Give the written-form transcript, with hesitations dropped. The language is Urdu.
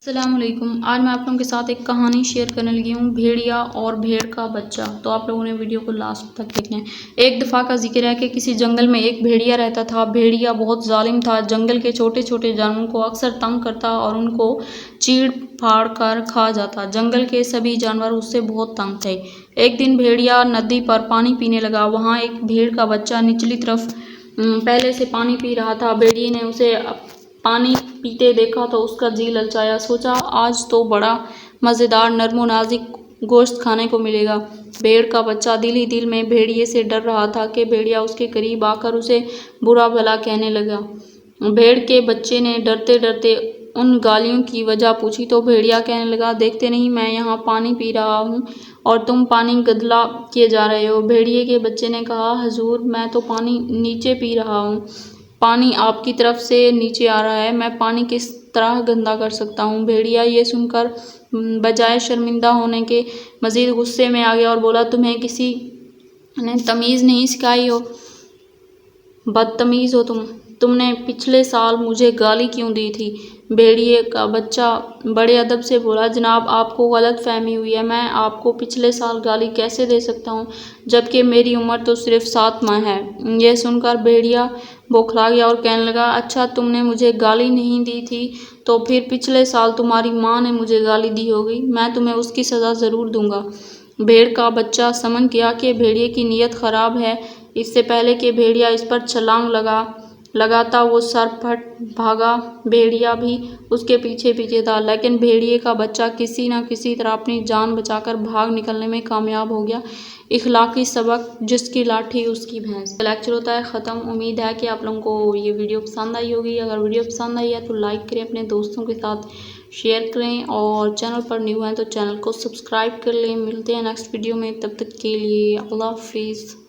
السلام علیکم۔ آج میں آپ لوگوں کے ساتھ ایک کہانی شیئر کرنے لگی ہوں، بھیڑیا اور بھیڑ کا بچہ۔ تو آپ لوگوں نے ویڈیو کو لاسٹ تک دیکھنا ہے۔ ایک دفعہ کا ذکر ہے کہ کسی جنگل میں ایک بھیڑیا رہتا تھا۔ بھیڑیا بہت ظالم تھا، جنگل کے چھوٹے چھوٹے جانوروں کو اکثر تنگ کرتا اور ان کو چیڑ پھاڑ کر کھا جاتا۔ جنگل کے سبھی جانور اس سے بہت تنگ تھے۔ ایک دن بھیڑیا ندی پر پانی پینے لگا۔ وہاں ایک بھیڑ کا بچہ نچلی طرف پہلے سے پانی پی رہا تھا۔ بھیڑیے نے اسے پانی پیتے دیکھا تو اس کا جی للچایا۔ سوچا آج تو بڑا مزیدار نرم و نازک گوشت کھانے کو ملے گا۔ بھیڑ کا بچہ دل ہی دل میں بھیڑیے سے ڈر رہا تھا کہ بھیڑیا اس کے قریب آ کر اسے برا بھلا کہنے لگا۔ بھیڑ کے بچے نے ڈرتے ڈرتے ان گالیوں کی وجہ پوچھی تو بھیڑیا کہنے لگا، دیکھتے نہیں میں یہاں پانی پی رہا ہوں اور تم پانی گدلا کیے جا رہے ہو۔ بھیڑیے کے بچے نے کہا، حضور میں تو پانی نیچے پی رہا ہوں، پانی آپ کی طرف سے نیچے آ رہا ہے، میں پانی کس طرح گندا کر سکتا ہوں؟ بھیڑیا یہ سن کر بجائے شرمندہ ہونے کے مزید غصے میں آ گیا اور بولا، تمہیں کسی نے تمیز نہیں سکھائی ہو؟ بدتمیز ہو تم نے پچھلے سال مجھے گالی کیوں دی تھی؟ بھیڑیے کا بچہ بڑے ادب سے بولا، جناب آپ کو غلط فہمی ہوئی ہے، میں آپ کو پچھلے سال گالی کیسے دے سکتا ہوں جبکہ میری عمر تو صرف 7 ماہ ہے۔ یہ سن کر بھیڑیا بوکھلا گیا اور کہنے لگا، اچھا تم نے مجھے گالی نہیں دی تھی تو پھر پچھلے سال تمہاری ماں نے مجھے گالی دی ہوگی، میں تمہیں اس کی سزا ضرور دوں گا۔ بھیڑ کا بچہ سمجھ گیا کہ بھیڑیے کی نیت خراب ہے۔ اس سے پہلے کہ بھیڑیا اس پر چھلانگ لگاتا وہ سر پھٹ بھاگا۔ بھیڑیا بھی اس کے پیچھے پیچھے تھا، لیکن بھیڑیے کا بچہ کسی نہ کسی طرح اپنی جان بچا کر بھاگ نکلنے میں کامیاب ہو گیا۔ اخلاقی سبق، جس کی لاٹھی اس کی بھینس۔ لیکچر ہوتا ہے ختم۔ امید ہے کہ آپ لوگوں کو یہ ویڈیو پسند آئی ہوگی۔ اگر ویڈیو پسند آئی ہے تو لائک کریں، اپنے دوستوں کے ساتھ شیئر کریں اور چینل پر نیو ہیں تو چینل کو سبسکرائب کر لیں۔ ملتے ہیں نیکسٹ ویڈیو میں، تب تک کے لیے اللہ حافظ۔